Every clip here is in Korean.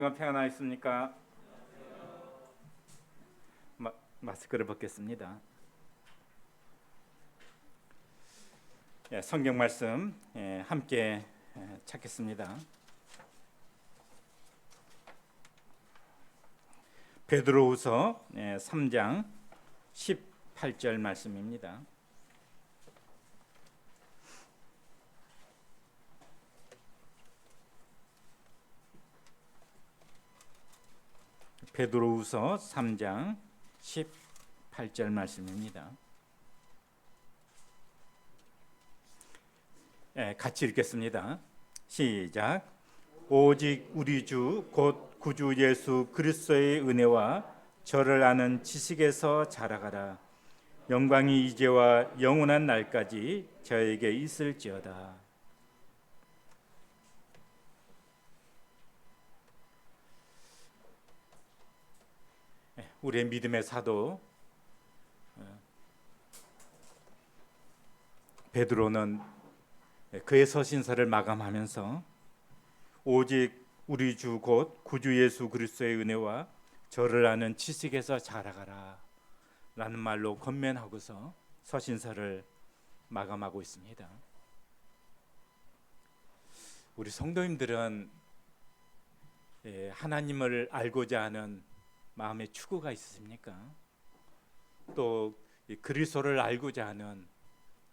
평안하 있습니까? 마스크를 벗겠습니다. 성경 말씀 함께 찾겠습니다. 베드로후서 3장 18절 말씀입니다. 베드로후서 3장 18절 말씀입니다. 같이 읽겠습니다. 시작. 오직 우리 주 곧 구주 예수 그리스도의 은혜와 저를 아는 지식에서 자라가라. 영광이 이제와 영원한 날까지 저에게 있을지어다. 우리의 믿음의 사도 베드로는 그의 서신서를 마감하면서 오직 우리 주 곧 구주 예수 그리스도의 은혜와 저를 아는 지식에서 자라가라 라는 말로 권면하고서 서신서를 마감하고 있습니다. 우리 성도님들은 하나님을 알고자 하는 마음의 추구가 있으십니까? 또 그리스도를 알고자 하는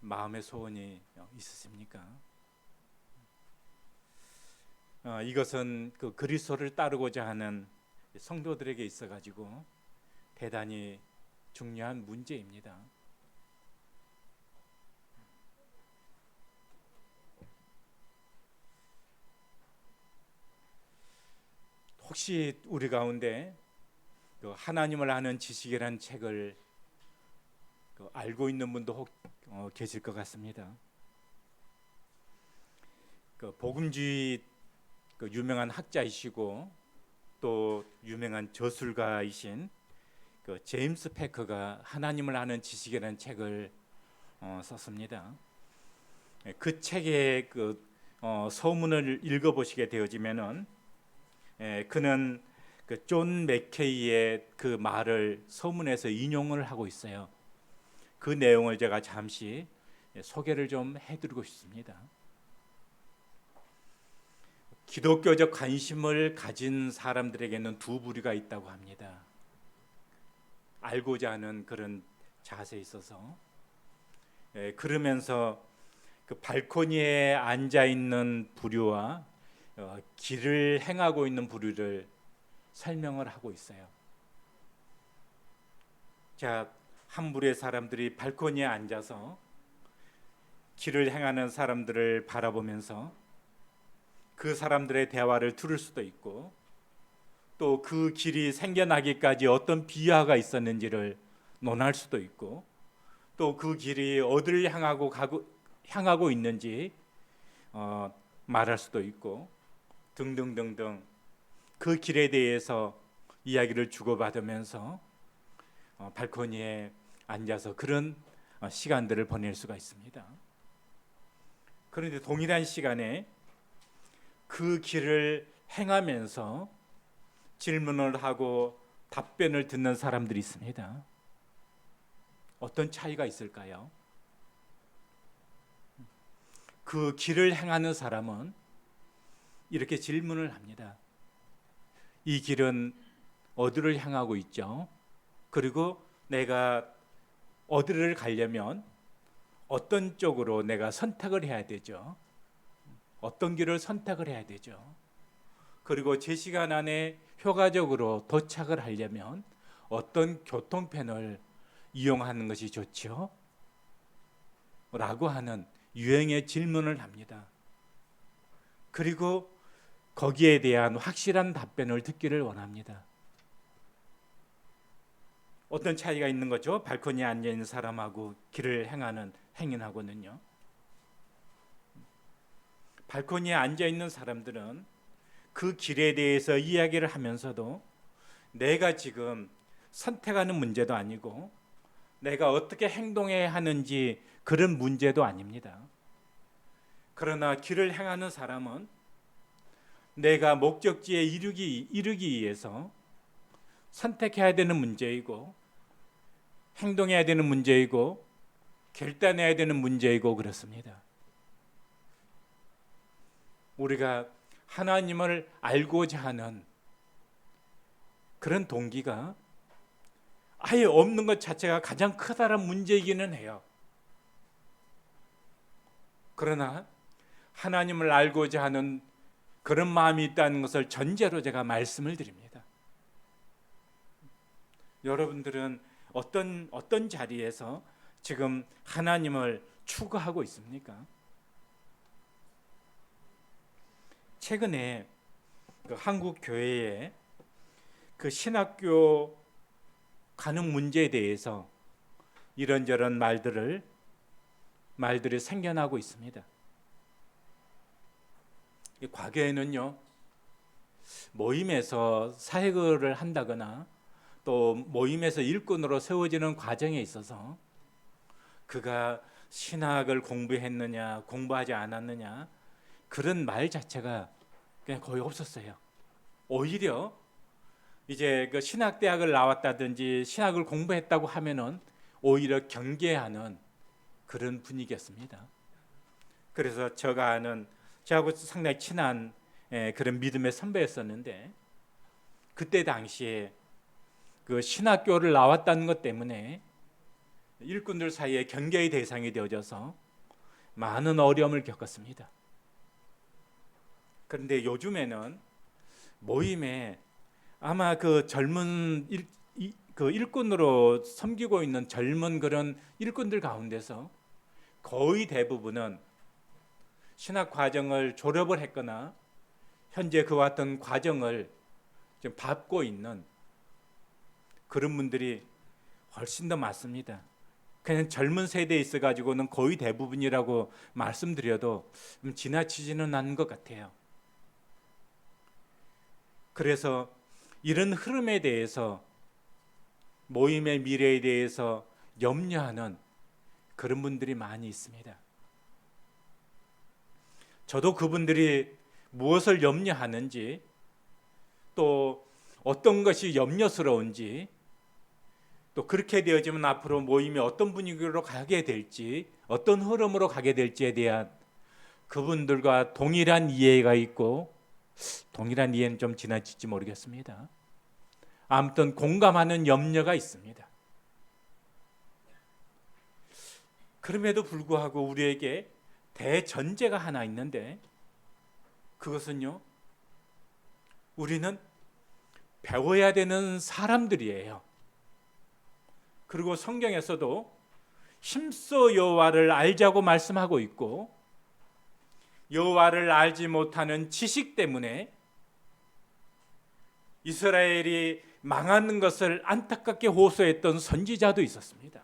마음의 소원이 있으십니까? 이것은 그 그리스도를 따르고자 하는 성도들에게 있어 가지고 대단히 중요한 문제입니다. 혹시 우리 가운데 하나님을 아는 지식이라는 책을 알고 있는 분도 계실 것 같습니다. 복음주의 유명한 학자이시고 또 유명한 저술가이신 제임스 패커가 하나님을 아는 지식이라는 책을 썼습니다. 그 책의 서문을 읽어보시게 되어지면은 그는 존 맥케이의 그 말을 서문에서 인용을 하고 있어요. 그 내용을 제가 잠시 소개를 좀 해드리고 싶습니다. 기독교적 관심을 가진 사람들에게는 두 부류가 있다고 합니다. 알고자 하는 그런 자세에 있어서 그러면서 그 발코니에 앉아 있는 부류와 길을 행하고 있는 부류를 설명을 하고 있어요. 자, 한 부류의 사람들이 발코니에 앉아서 길을 행하는 사람들을 바라보면서 그 사람들의 대화를 들을 수도 있고 또 그 길이 생겨나기까지 어떤 비화가 있었는지를 논할 수도 있고 또 그 길이 어디를 향하고 있는지 말할 수도 있고 등등등등 그 길에 대해서 이야기를 주고받으면서 발코니에 앉아서 그런 시간들을 보낼 수가 있습니다. 그런데 동일한 시간에 그 길을 행하면서 질문을 하고 답변을 듣는 사람들이 있습니다. 어떤 차이가 있을까요? 그 길을 행하는 사람은 이렇게 질문을 합니다. 이 길은 어디를 향하고 있죠? 그리고 내가 어디를 가려면 어떤 쪽으로 내가 선택을 해야 되죠? 어떤 길을 선택을 해야 되죠? 그리고 제 시간 안에 효과적으로 도착을 하려면 어떤 교통편을 이용하는 것이 좋죠? 라고 하는 유형의 질문을 합니다. 그리고 거기에 대한 확실한 답변을 듣기를 원합니다. 어떤 차이가 있는 거죠? 발코니에 앉아 있는 사람하고 길을 행하는 행인하고는요. 발코니에 앉아 있는 사람들은 그 길에 대해서 이야기를 하면서도 내가 지금 선택하는 문제도 아니고 내가 어떻게 행동해야 하는지 그런 문제도 아닙니다. 그러나 길을 행하는 사람은 내가 목적지에 이르기 위해서 선택해야 되는 문제이고 행동해야 되는 문제이고 결단해야 되는 문제이고 그렇습니다. 우리가 하나님을 알고자 하는 그런 동기가 아예 없는 것 자체가 가장 크다란 문제이기는 해요. 그러나 하나님을 알고자 하는 그런 마음이 있다는 것을 전제로 제가 말씀을 드립니다. 여러분들은 어떤 자리에서 지금 하나님을 추구하고 있습니까? 최근에 그 한국 교회에 그 신학교 가는 문제에 대해서 이런저런 말들이 생겨나고 있습니다. 과거에는요, 모임에서 사역을 한다거나 또 모임에서 일꾼으로 세워지는 과정에 있어서 그가 신학을 공부했느냐 공부하지 않았느냐 그런 말 자체가 그냥 거의 없었어요. 오히려 이제 그 신학대학을 나왔다든지 신학을 공부했다고 하면은 오히려 경계하는 그런 분위기였습니다. 그래서 저하고 상당히 친한 그런 믿음의 선배였었는데 그때 당시에 그 신학교를 나왔다는 것 때문에 일꾼들 사이에 경계의 대상이 되어져서 많은 어려움을 겪었습니다. 그런데 요즘에는 모임에 아마 그 젊은 그 일꾼으로 섬기고 있는 젊은 그런 일꾼들 가운데서 거의 대부분은 신학 과정을 졸업을 했거나 현재 그와 같은 과정을 지금 밟고 있는 그런 분들이 훨씬 더 많습니다. 그냥 젊은 세대에 있어 가지고는 거의 대부분이라고 말씀드려도 지나치지는 않는 것 같아요. 그래서 이런 흐름에 대해서 모임의 미래에 대해서 염려하는 그런 분들이 많이 있습니다. 저도 그분들이 무엇을 염려하는지 또 어떤 것이 염려스러운지 또 그렇게 되어지면 앞으로 모임이 어떤 분위기로 가게 될지 어떤 흐름으로 가게 될지에 대한 그분들과 동일한 이해가 있고 동일한 이해는 좀 지나칠지 모르겠습니다. 아무튼 공감하는 염려가 있습니다. 그럼에도 불구하고 우리에게 대전제가 하나 있는데 그것은요, 우리는 배워야 되는 사람들이에요. 그리고 성경에서도 힘써 여호와를 알자고 말씀하고 있고 여호와를 알지 못하는 지식 때문에 이스라엘이 망하는 것을 안타깝게 호소했던 선지자도 있었습니다.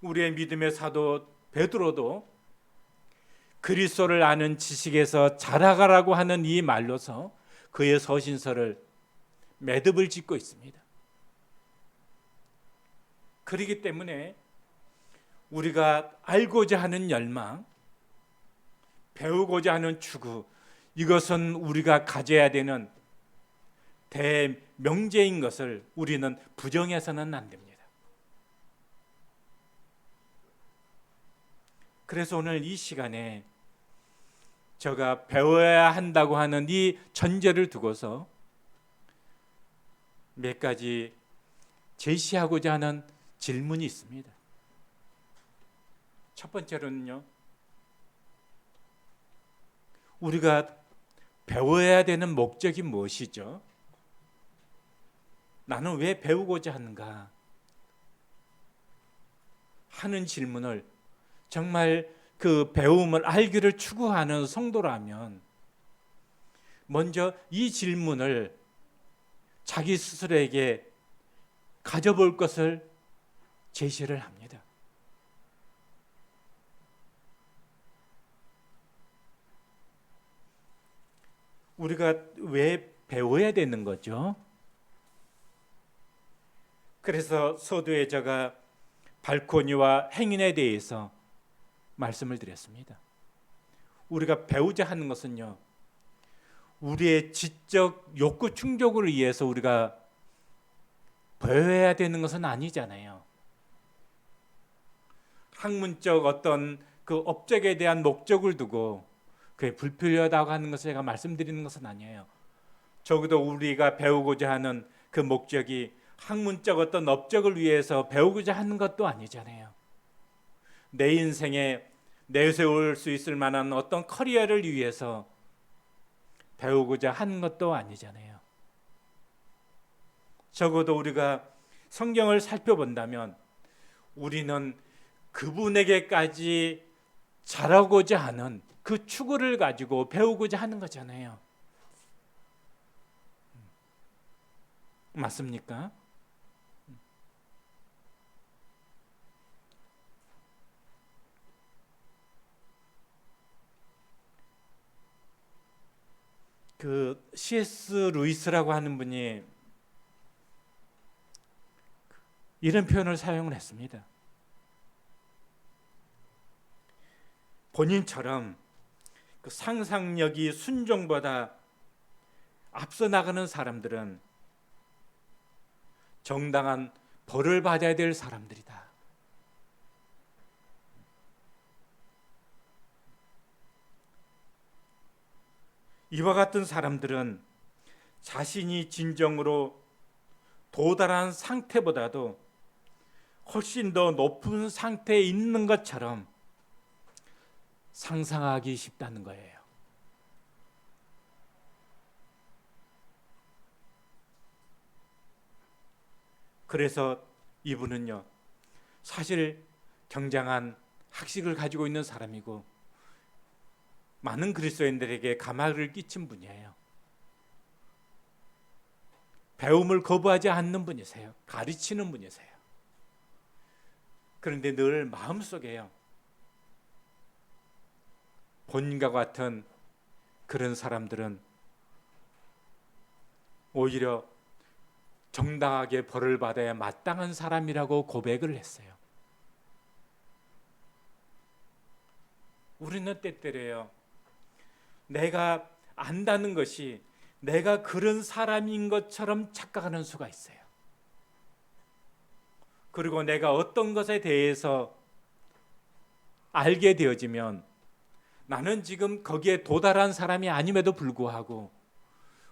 우리의 믿음의 사도 베드로도 그리스도를 아는 지식에서 자라가라고 하는 이 말로서 그의 서신서를 매듭을 짓고 있습니다. 그렇기 때문에 우리가 알고자 하는 열망, 배우고자 하는 추구, 이것은 우리가 가져야 되는 대명제인 것을 우리는 부정해서는 안 됩니다. 그래서 오늘 이 시간에 제가 배워야 한다고 하는 이 전제를 두고서 몇 가지 제시하고자 하는 질문이 있습니다. 첫 번째로는요, 우리가 배워야 되는 목적이 무엇이죠? 나는 왜 배우고자 하는가 하는 질문을 정말 그 배움을 알기를 추구하는 성도라면 먼저 이 질문을 자기 스스로에게 가져볼 것을 제시를 합니다. 우리가 왜 배워야 되는 거죠? 그래서 서두에 제가 발코니와 행인에 대해서 말씀을 드렸습니다. 우리가 배우자 하는 것은요, 우리의 지적 욕구 충족을 위해서 우리가 배워야 되는 것은 아니잖아요. 학문적 어떤 그 업적에 대한 목적을 두고 그게 불필요하다고 하는 것을 제가 말씀드리는 것은 아니에요. 적어도 우리가 배우고자 하는 그 목적이 학문적 어떤 업적을 위해서 배우고자 하는 것도 아니잖아요. 내 인생에 내세울 수 있을 만한 어떤 커리어를 위해서 배우고자 하는 것도 아니잖아요. 적어도 우리가 성경을 살펴본다면 우리는 그분에게까지 자라고자 하는 그 추구를 가지고 배우고자 하는 거잖아요. 맞습니까? 그 C.S. 루이스라고 하는 분이 이런 표현을 사용을 했습니다. 본인처럼 그 상상력이 순종보다 앞서 나가는 사람들은 정당한 벌을 받아야 될 사람들이다. 이와 같은 사람들은 자신이 진정으로 도달한 상태보다도 훨씬 더 높은 상태에 있는 것처럼 상상하기 쉽다는 거예요. 그래서 이분은요, 사실 굉장한 학식을 가지고 있는 사람이고 많은 그리스도인들에게 감화를 끼친 분이에요. 배움을 거부하지 않는 분이세요. 가르치는 분이세요. 그런데 늘 마음속에요, 본인과 같은 그런 사람들은 오히려 정당하게 벌을 받아야 마땅한 사람이라고 고백을 했어요. 우리는 때때로요, 내가 안다는 것이 내가 그런 사람인 것처럼 착각하는 수가 있어요. 그리고 내가 어떤 것에 대해서 알게 되어지면 나는 지금 거기에 도달한 사람이 아님에도 불구하고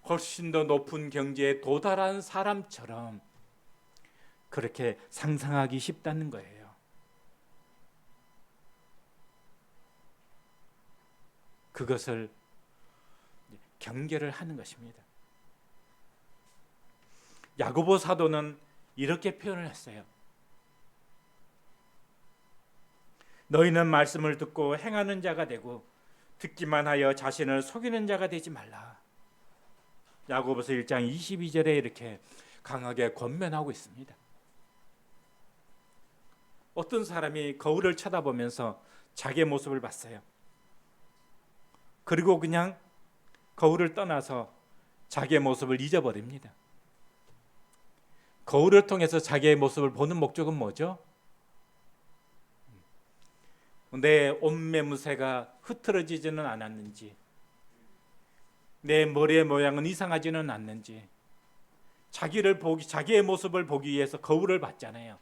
훨씬 더 높은 경지에 도달한 사람처럼 그렇게 상상하기 쉽다는 거예요. 그것을 경계를 하는 것입니다. 야고보 사도는 이렇게 표현을 했어요. 너희는 말씀을 듣고 행하는 자가 되고 듣기만 하여 자신을 속이는 자가 되지 말라. 야고보서 1장 22절에 이렇게 강하게 권면하고 있습니다. 어떤 사람이 거울을 쳐다보면서 자기의 모습을 봤어요. 그리고 그냥 거울을 떠나서 자기의 모습을 잊어버립니다. 거울을 통해서 자기의 모습을 보는 목적은 뭐죠? 내 옷매무새가 흐트러지지는 않았는지, 내 머리의 모양은 이상하지는 않는지, 자기의 모습을 보기 위해서 거울을 봤잖아요.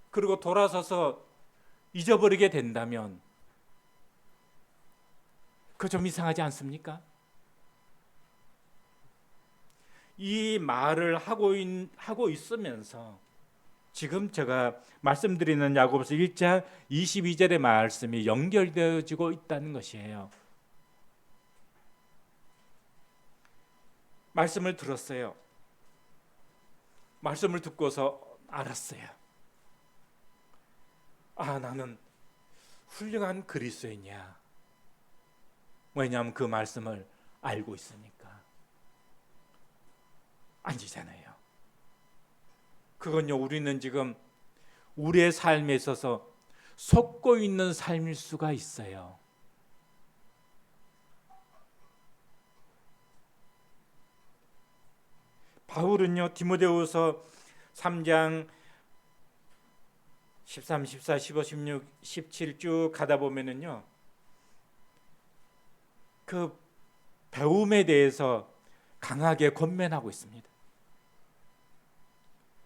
그리고 돌아서서 잊어버리게 된다면 그거 좀 이상하지 않습니까? 이 말을 하고 있으면서 지금 제가 말씀드리는 야고보서 1장 22절의 말씀이 연결되어지고 있다는 것이에요. 말씀을 들었어요. 말씀을 듣고서 알았어요. 아, 나는 훌륭한 그리스도인이야. 왜냐하면 그 말씀을 알고 있으니까. 아니잖아요. 그건요, 우리는 지금 우리의 삶에 있어서 속고 있는 삶일 수가 있어요. 바울은요, 디모데후서 3장 13, 14, 15, 16, 17 쭉 가다 보면은요, 그 배움에 대해서 강하게 권면하고 있습니다.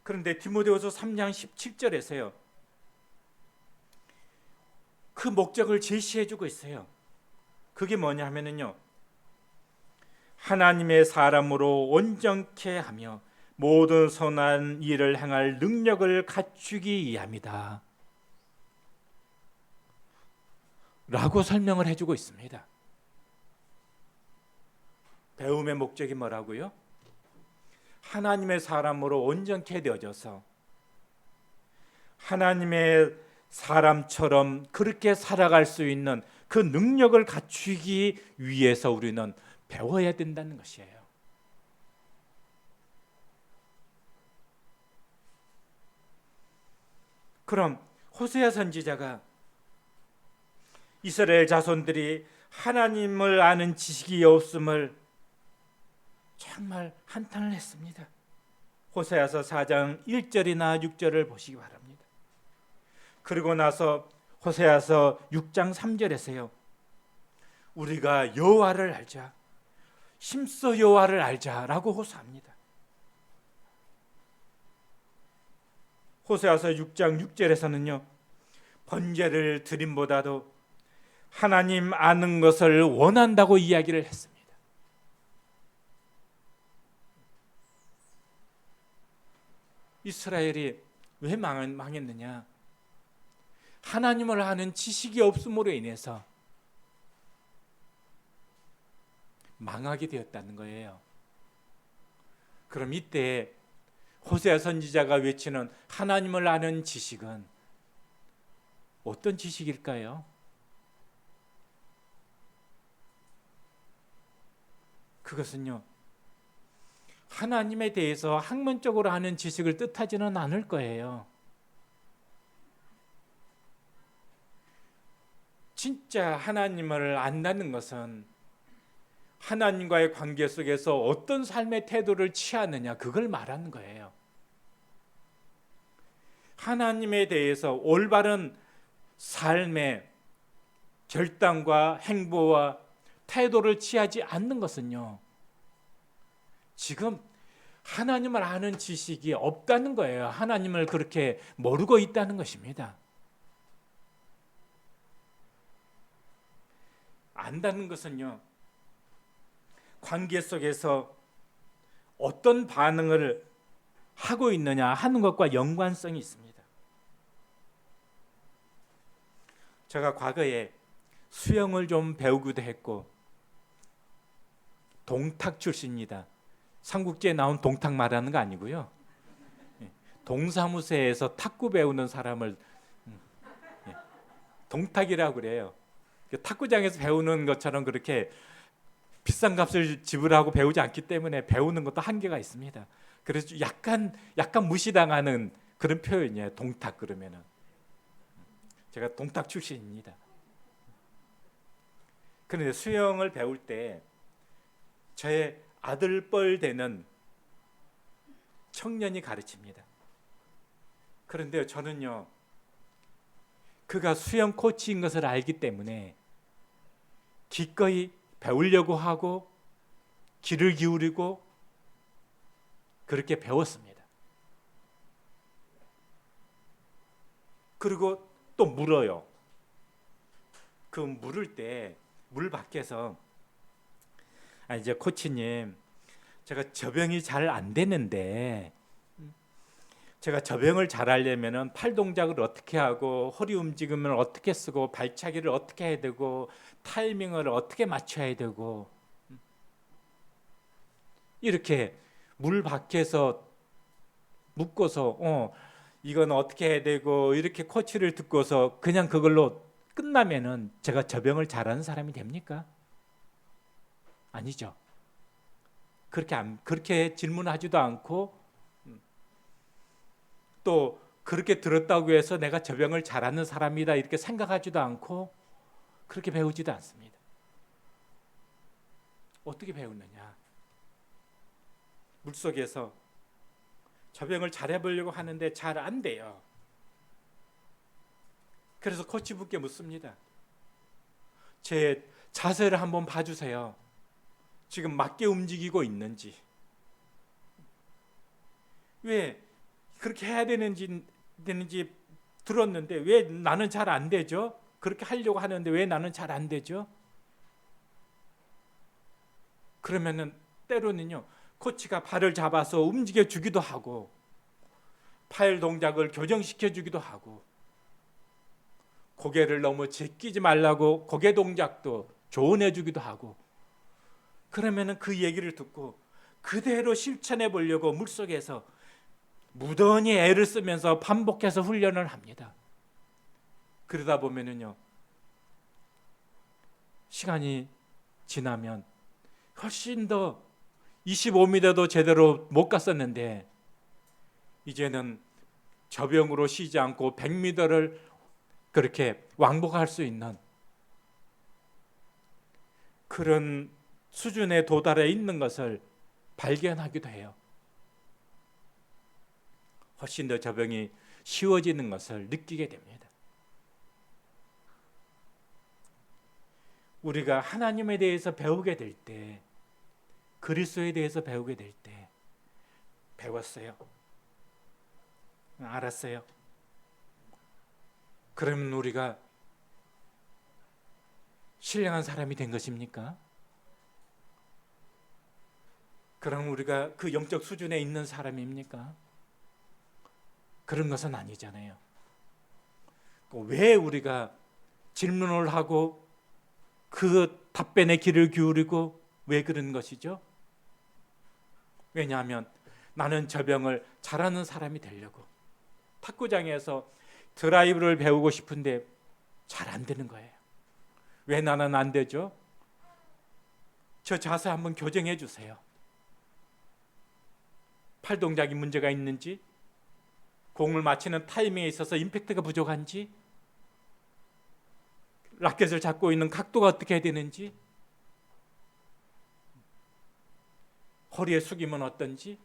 그런데 디모데후서 3장 17절에서요. 그 목적을 제시해 주고 있어요. 그게 뭐냐 하면은요. 하나님의 사람으로 온전케 하며 모든 선한 일을 행할 능력을 갖추기 위함이다. 라고 설명을 해주고 있습니다. 배움의 목적이 뭐라고요? 하나님의 사람으로 온전케 되어져서 하나님의 사람처럼 그렇게 살아갈 수 있는 그 능력을 갖추기 위해서 우리는 배워야 된다는 것이에요. 그럼 호세아 선지자가 이스라엘 자손들이 하나님을 아는 지식이 없음을 정말 한탄을 했습니다. 호세아서 4장 1절이나 6절을 보시기 바랍니다. 그리고 나서 호세아서 6장 3절에서요. 우리가 여호와를 알자, 힘써 여호와를 알자라고 호소합니다. 호세아서 6장 6절에서는요. 번제를 드림보다도 하나님 아는 것을 원한다고 이야기를 했습니다. 이스라엘이 왜 망했느냐? 하나님을 아는 지식이 없음으로 인해서 망하게 되었다는 거예요. 그럼 이때 호세아 선지자가 외치는 하나님을 아는 지식은 어떤 지식일까요? 그것은요, 하나님에 대해서 학문적으로 아는 지식을 뜻하지는 않을 거예요. 진짜 하나님을 안다는 것은 하나님과의 관계 속에서 어떤 삶의 태도를 취하느냐, 그걸 말하는 거예요. 하나님에 대해서 올바른 삶의 결단과 행보와 태도를 취하지 않는 것은요, 지금 하나님을 아는 지식이 없다는 거예요. 하나님을 그렇게 모르고 있다는 것입니다. 안다는 것은요, 관계 속에서 어떤 반응을 하고 있느냐 하는 것과 연관성이 있습니다. 제가 과거에 수영을 좀 배우기도 했고, 동탁 출신입니다. 삼국지에 나온 동탁 말하는 거 아니고요. 동사무소에서 탁구 배우는 사람을 동탁이라고 그래요. 탁구장에서 배우는 것처럼 그렇게 비싼 값을 지불하고 배우지 않기 때문에 배우는 것도 한계가 있습니다. 그래서 약간 무시당하는 그런 표현이에요. 동탁 그러면은. 제가 동탁 출신입니다. 그런데 수영을 배울 때 저의 아들뻘 되는 청년이 가르칩니다. 그런데 저는요, 그가 수영 코치인 것을 알기 때문에 기꺼이 배우려고 하고 귀를 기울이고 그렇게 배웠습니다. 그리고 또 물어요. 그 물을 때 물 밖에서 이제 코치님, 제가 접영이 잘 안 되는데 제가 접영을 잘 하려면은 팔 동작을 어떻게 하고 허리 움직임을 어떻게 쓰고 발차기를 어떻게 해야 되고 타이밍을 어떻게 맞춰야 되고 이렇게 물 밖에서 묻고서 이건 어떻게 해야 되고 이렇게 코치를 듣고서 그냥 그걸로 끝나면은 제가 접영을 잘하는 사람이 됩니까? 아니죠. 그렇게 질문하지도 않고 또 그렇게 들었다고 해서 내가 접영을 잘하는 사람이다 이렇게 생각하지도 않고 그렇게 배우지도 않습니다. 어떻게 배우느냐? 물속에서 접영을 잘해보려고 하는데 잘 안 돼요. 그래서 코치분께 묻습니다. 제 자세를 한번 봐주세요. 지금 맞게 움직이고 있는지. 왜 그렇게 해야 되는지 들었는데 왜 나는 잘 안 되죠? 그렇게 하려고 하는데 왜 나는 잘 안 되죠? 그러면은 때로는요, 코치가 발을 잡아서 움직여 주기도 하고 팔 동작을 교정시켜 주기도 하고 고개를 너무 제끼지 말라고 고개 동작도 조언해 주기도 하고, 그러면은 그 얘기를 듣고 그대로 실천해 보려고 물속에서 무던히 애를 쓰면서 반복해서 훈련을 합니다. 그러다 보면은요, 시간이 지나면 훨씬 더 25m도 제대로 못 갔었는데 이제는 저병으로 쉬지 않고 100m를 그렇게 왕복할 수 있는 그런 수준에 도달해 있는 것을 발견하기도 해요. 훨씬 더 저병이 쉬워지는 것을 느끼게 됩니다. 우리가 하나님에 대해서 배우게 될 때, 그리스도에 대해서 배우게 될 때 배웠어요? 알았어요? 그러면 우리가 신령한 사람이 된 것입니까? 그럼 우리가 그 영적 수준에 있는 사람입니까? 그런 것은 아니잖아요. 왜 우리가 질문을 하고 그 답변에 귀를 기울이고 왜 그런 것이죠? 왜냐하면 나는 저 병을 잘하는 사람이 되려고, 탁구장에서 드라이브를 배우고 싶은데 잘 안 되는 거예요. 왜 나는 안 되죠? 저 자세 한번 교정해 주세요. 팔 동작이 문제가 있는지, 공을 맞히는 타이밍에 있어서 임팩트가 부족한지, 라켓을 잡고 있는 각도가 어떻게 해야 되는지, 허리의 숙임은 어떤지,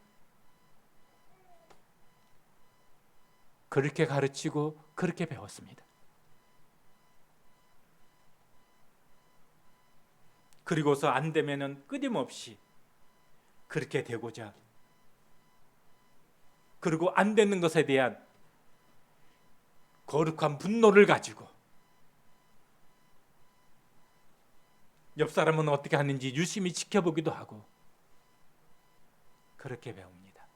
그렇게 가르치고 그렇게 배웠습니다. 그리고서 안 되면은 끊임없이 그렇게 되고자, 그리고 안 되는 것에 대한 거룩한 분노를 가지고 옆 사람은 어떻게 하는지 유심히 지켜보기도 하고 그렇게 배웁니다.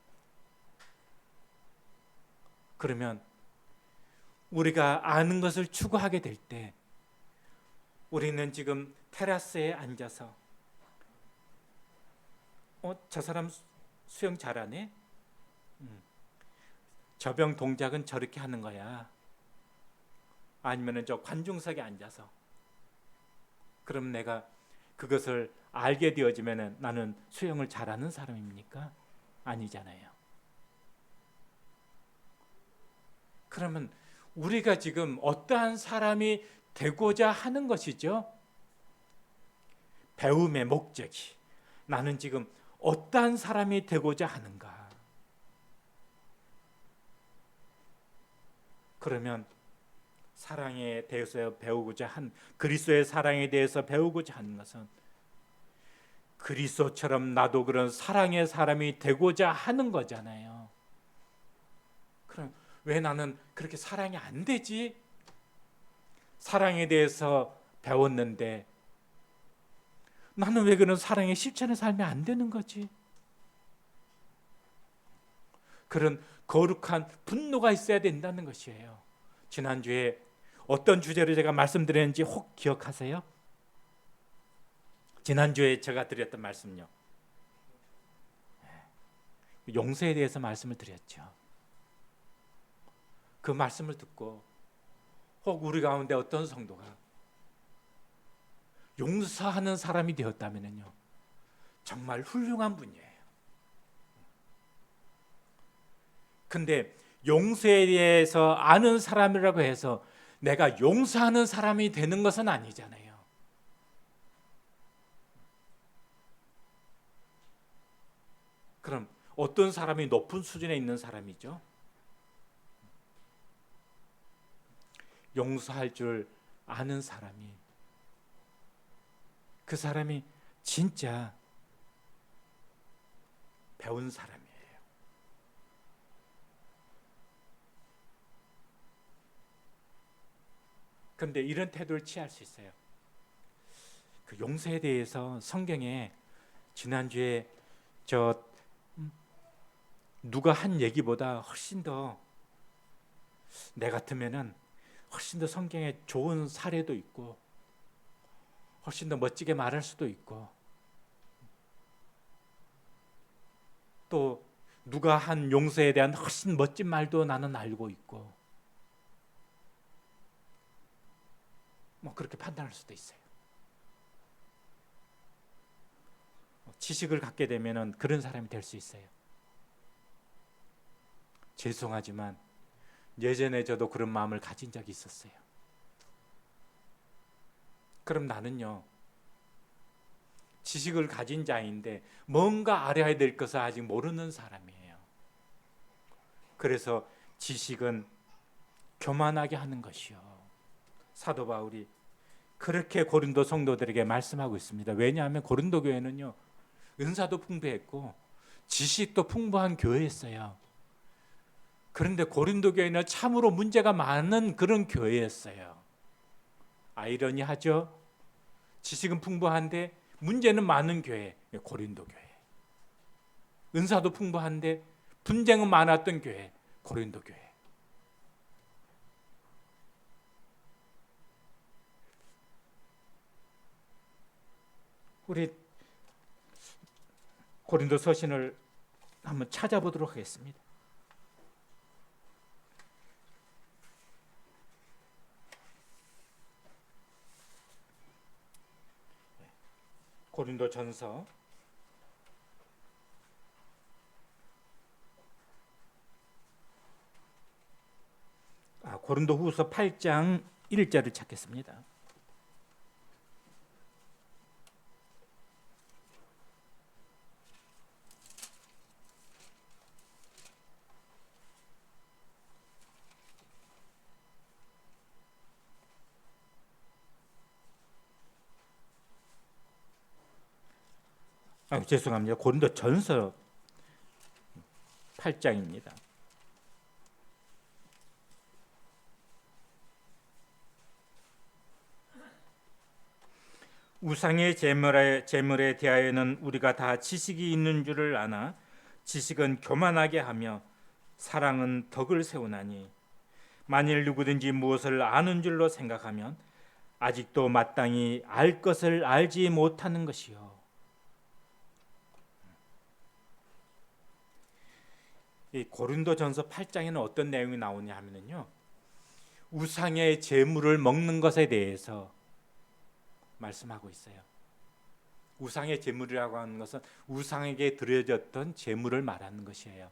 그러면 우리가 아는 것을 추구하게 될 때 우리는 지금 테라스에 앉아서 저 사람 수영 잘하네? 저병 동작은 저렇게 하는 거야. 아니면 저 관중석에 앉아서, 그럼 내가 그것을 알게 되어지면 나는 수영을 잘하는 사람입니까? 아니잖아요. 그러면 우리가 지금 어떠한 사람이 되고자 하는 것이죠? 배움의 목적이, 나는 지금 어떠한 사람이 되고자 하는가? 그러면 사랑에 대해서 배우고자 한, 그리스도의 사랑에 대해서 배우고자 하는 것은 그리스도처럼 나도 그런 사랑의 사람이 되고자 하는 거잖아요. 그럼 왜 나는 그렇게 사랑이 안 되지? 사랑에 대해서 배웠는데 나는 왜 그런 사랑의 실천의 삶이 안 되는 거지? 그런 거룩한 분노가 있어야 된다는 것이에요. 지난주에 어떤 주제로 제가 말씀드렸는지 혹 기억하세요? 지난주에 제가 드렸던 말씀요, 용서에 대해서 말씀을 드렸죠. 그 말씀을 듣고 혹 우리 가운데 어떤 성도가 용서하는 사람이 되었다면요, 정말 훌륭한 분이에요. 근데 용서에 대해서 아는 사람이라고 해서 내가 용서하는 사람이 되는 것은 아니잖아요. 그럼 어떤 사람이 높은 수준에 있는 사람이죠? 용서할 줄 아는 사람이 그 사람이 진짜 배운 사람이에요. 그런데 이런 태도를 취할 수 있어요. 그 용서에 대해서 성경에 지난주에 저 누가 한 얘기보다 훨씬 더 내 같으면은 훨씬 더 성경에 좋은 사례도 있고 훨씬 더 멋지게 말할 수도 있고 또 누가 한 용서에 대한 훨씬 멋진 말도 나는 알고 있고 뭐 그렇게 판단할 수도 있어요. 지식을 갖게 되면은 그런 사람이 될 수 있어요. 죄송하지만 예전에 저도 그런 마음을 가진 적이 있었어요. 그럼 나는요, 지식을 가진 자인데 뭔가 알아야 될 것을 아직 모르는 사람이에요. 그래서 지식은 교만하게 하는 것이요. 사도 바울이 그렇게 고린도 성도들에게 말씀하고 있습니다. 왜냐하면 고린도 교회는요, 은사도 풍부했고 지식도 풍부한 교회였어요. 그런데 고린도 교회는 참으로 문제가 많은 그런 교회였어요. 아이러니하죠? 지식은 풍부한데 문제는 많은 교회, 고린도 교회. 은사도 풍부한데 분쟁은 많았던 교회, 고린도 교회. 우리 고린도 서신을 한번 찾아보도록 하겠습니다. 고린도 전서 고린도 후서 8장 1절을 찾겠습니다. 죄송합니다. 고린도 전서 8장입니다. 우상의 제물에 대하여는 우리가 다 지식이 있는 줄을 아나 지식은 교만하게 하며 사랑은 덕을 세우나니 만일 누구든지 무엇을 아는 줄로 생각하면 아직도 마땅히 알 것을 알지 못하는 것이요. 이 고린도전서 8장에는 어떤 내용이 나오냐 하면요, 우상의 제물을 먹는 것에 대해서 말씀하고 있어요. 우상의 제물이라고 하는 것은 우상에게 드려졌던 제물을 말하는 것이에요.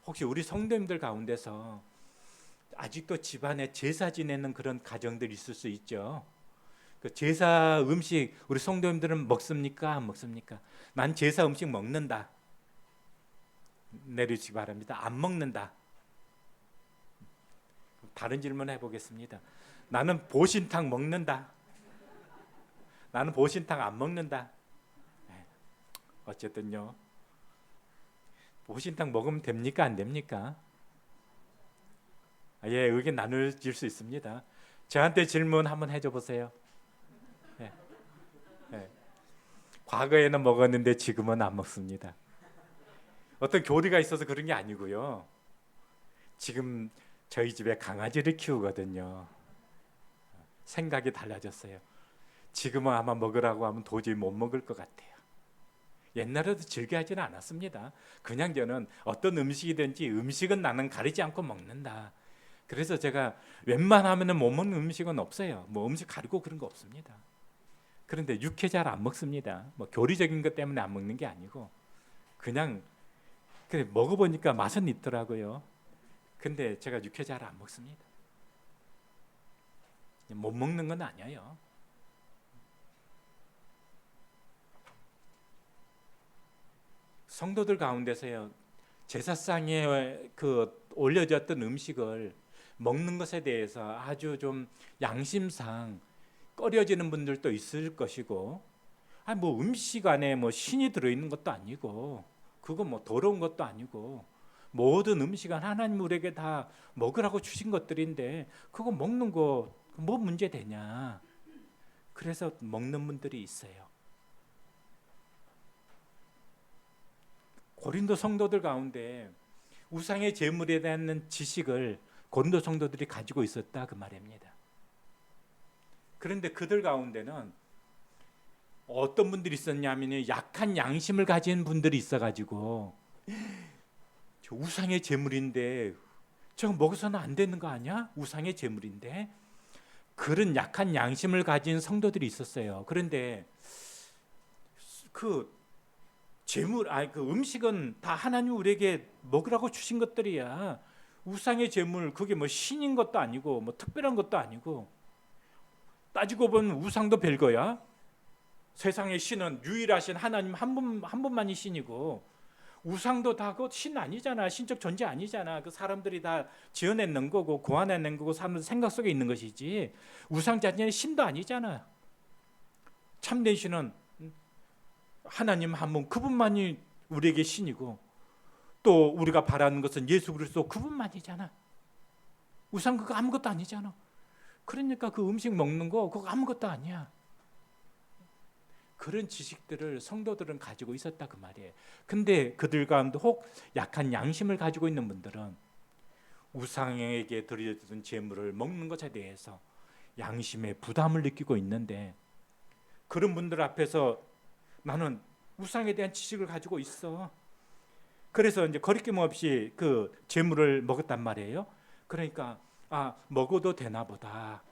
혹시 우리 성도님들 가운데서 아직도 집안에 제사 지내는 그런 가정들이 있을 수 있죠. 그 제사 음식 우리 성도님들은 먹습니까? 안 먹습니까? 난 제사 음식 먹는다. 내려주시기 바랍니다. 안 먹는다. 다른 질문 해보겠습니다. 나는 보신탕 먹는다. 나는 보신탕 안 먹는다. 어쨌든요, 보신탕 먹으면 됩니까? 안 됩니까? 예, 의견 나눌 수 있습니다. 저한테 질문 한번 해줘 보세요. 예. 예. 과거에는 먹었는데 지금은 안 먹습니다. 어떤 교리가 있어서 그런 게 아니고요. 지금 저희 집에 강아지를 키우거든요. 생각이 달라졌어요. 지금은 아마 먹으라고 하면 도저히 못 먹을 것 같아요. 옛날에도 즐겨하지는 않았습니다. 그냥 저는 어떤 음식이든지 음식은 나는 가리지 않고 먹는다. 그래서 제가 웬만하면 못 먹는 음식은 없어요. 뭐 음식 가리고 그런 거 없습니다. 그런데 육회 잘 안 먹습니다. 뭐 교리적인 것 때문에 안 먹는 게 아니고 그냥 그래 먹어보니까 맛은 있더라고요. 근데 제가 육회 잘 안 먹습니다. 못 먹는 건 아니에요. 성도들 가운데서요, 제사상에 그 올려졌던 음식을 먹는 것에 대해서 아주 좀 양심상 꺼려지는 분들도 있을 것이고, 뭐 음식 안에 뭐 신이 들어있는 것도 아니고, 그거 뭐 더러운 것도 아니고, 모든 음식은 하나님 우리에게 다 먹으라고 주신 것들인데 그거 먹는 거 뭐 문제 되냐. 그래서 먹는 분들이 있어요. 고린도 성도들 가운데 우상의 제물에 대한 지식을 고린도 성도들이 가지고 있었다 그 말입니다. 그런데 그들 가운데는 어떤 분들이 있었냐면 약한 양심을 가진 분들이 있어가지고, 저 우상의 제물인데 저거 먹어서는 안 되는 거 아니야? 우상의 제물인데. 그런 약한 양심을 가진 성도들이 있었어요. 그런데 그 제물, 그 음식은 다 하나님 우리에게 먹으라고 주신 것들이야. 우상의 제물, 그게 뭐 신인 것도 아니고 뭐 특별한 것도 아니고, 따지고 보면 우상도 별거야. 세상의 신은 유일하신 하나님 한 분만이 신이고, 우상도 다 그 신 아니잖아. 신적 존재 아니잖아. 그 사람들이 다 지어내는 거고 고안해낸 거고 사람들 생각 속에 있는 것이지, 우상 자체는 신도 아니잖아. 참된 신은 하나님 한 분, 그분만이 우리에게 신이고, 또 우리가 바라는 것은 예수 그리스도 그분만이잖아. 우상 그거 아무것도 아니잖아. 그러니까 그 음식 먹는 거 그거 아무것도 아니야. 그런 지식들을 성도들은 가지고 있었다 그 말이에요. 근데 그들 가운데 혹 약한 양심을 가지고 있는 분들은 우상에게 드려지던 제물을 먹는 것에 대해서 양심의 부담을 느끼고 있는데, 그런 분들 앞에서 나는 우상에 대한 지식을 가지고 있어. 그래서 이제 거리낌 없이 그 제물을 먹었단 말이에요. 그러니까 먹어도 되나 보다.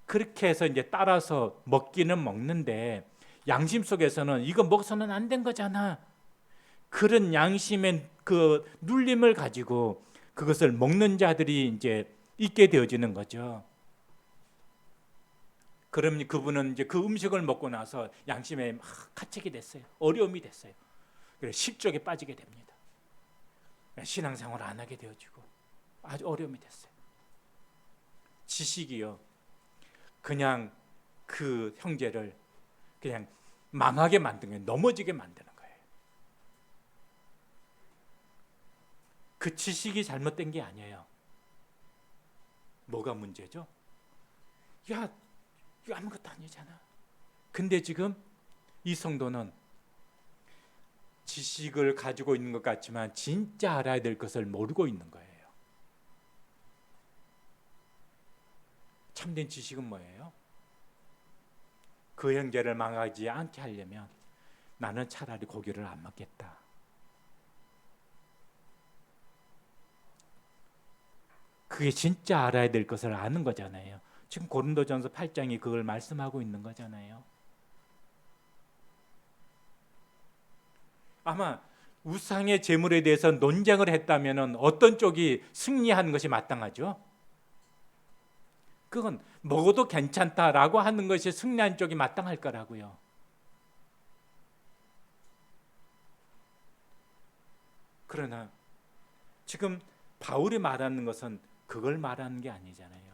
그렇게 해서 이제 따라서 먹기는 먹는데 양심 속에서는 이거 먹어서는 안 된 거잖아. 그런 양심의 그 눌림을 가지고 그것을 먹는 자들이 이제 있게 되어지는 거죠. 그럼 그분은 이제 그 음식을 먹고 나서 양심에 막 가책이 됐어요. 어려움이 됐어요. 그래서 실족에 빠지게 됩니다. 신앙생활 안 하게 되어지고 아주 어려움이 됐어요. 지식이요, 그냥 그 형제를 그냥 망하게 만드는 거예요. 넘어지게 만드는 거예요. 그 지식이 잘못된 게 아니에요. 뭐가 문제죠? 야, 이거 아무것도 아니잖아. 근데 지금 이 성도는 지식을 가지고 있는 것 같지만 진짜 알아야 될 것을 모르고 있는 거예요. 참된 지식은 뭐예요? 그 형제를 망하지 않게 하려면 나는 차라리 고기를 안 먹겠다. 그게 진짜 알아야 될 것을 아는 거잖아요. 지금 고린도전서 8장이 그걸 말씀하고 있는 거잖아요. 아마 우상의 제물에 대해서 논쟁을 했다면 어떤 쪽이 승리하는 것이 마땅하죠? 그건 먹어도 괜찮다라고 하는 것이 승리한 쪽이 마땅할 거라고요. 그러나 지금 바울이 말하는 것은 그걸 말하는 게 아니잖아요.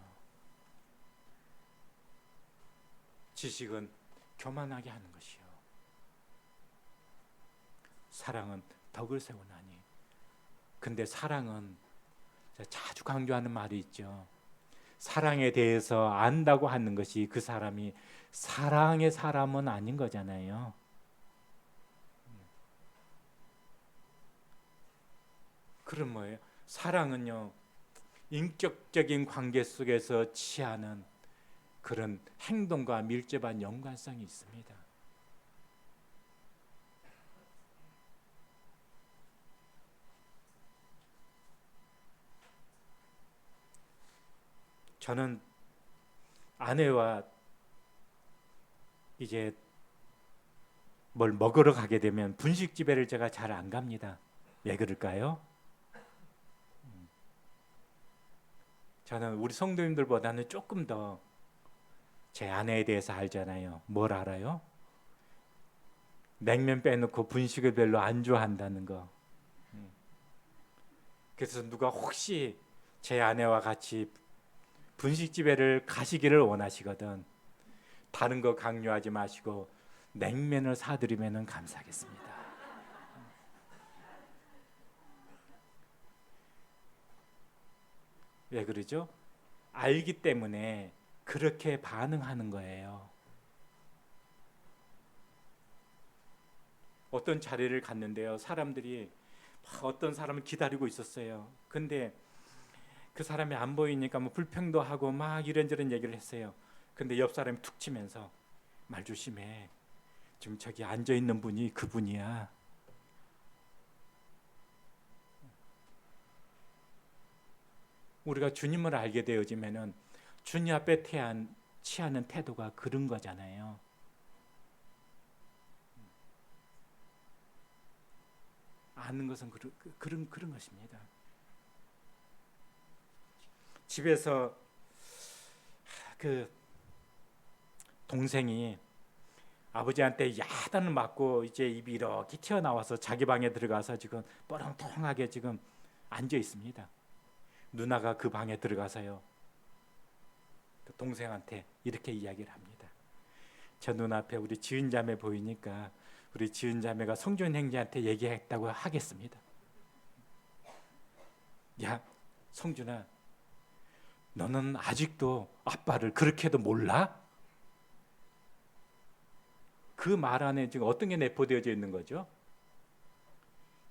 지식은 교만하게 하는 것이요, 사랑은 덕을 세우나니. 근데 사랑은 자주 강조하는 말이 있죠. 사랑에 대해서 안다고 하는 것이 그 사람이 사랑의 사람은 아닌 거잖아요. 그럼 뭐예요? 사랑은요, 인격적인 관계 속에서 취하는 그런 행동과 밀접한 연관성이 있습니다. 저는 아내와 이제 뭘 먹으러 가게 되면 분식집에를 제가 잘 안 갑니다. 왜 그럴까요? 저는 우리 성도님들보다는 조금 더 제 아내에 대해서 알잖아요. 뭘 알아요? 냉면 빼놓고 분식을 별로 안 좋아한다는 거. 그래서 누가 혹시 제 아내와 같이 분식집에를 가시기를 원하시거든, 다른 거 강요하지 마시고 냉면을 사드리면 감사하겠습니다. 왜 그러죠? 알기 때문에 그렇게 반응하는 거예요. 어떤 자리를 갔는데요, 사람들이 막 어떤 사람을 기다리고 있었어요. 근데 그 사람이 안 보이니까 뭐 불평도 하고 막 이런저런 얘기를 했어요. 근데 옆 사람이 툭 치면서 말 조심해. 지금 저기 앉아 있는 분이 그분이야. 우리가 주님을 알게 되어지면은 주님 앞에 취하는 태도가 그런 거잖아요. 아는 것은 그런 것입니다. 집에서 그 동생이 아버지한테 야단을 맞고 이제 입이 이렇게 튀어나와서 자기 방에 들어가서 지금 뻐렁통하게 지금 앉아 있습니다. 누나가 그 방에 들어가서요, 그 동생한테 이렇게 이야기를 합니다. 저 눈앞에 우리 지은 자매 보이니까 우리 지은 자매가 성준 형제한테 얘기했다고 하겠습니다. 야, 성준아, 너는 아직도 아빠를 그렇게도 몰라? 그 말 안에 지금 어떤 게 내포되어져 있는 거죠?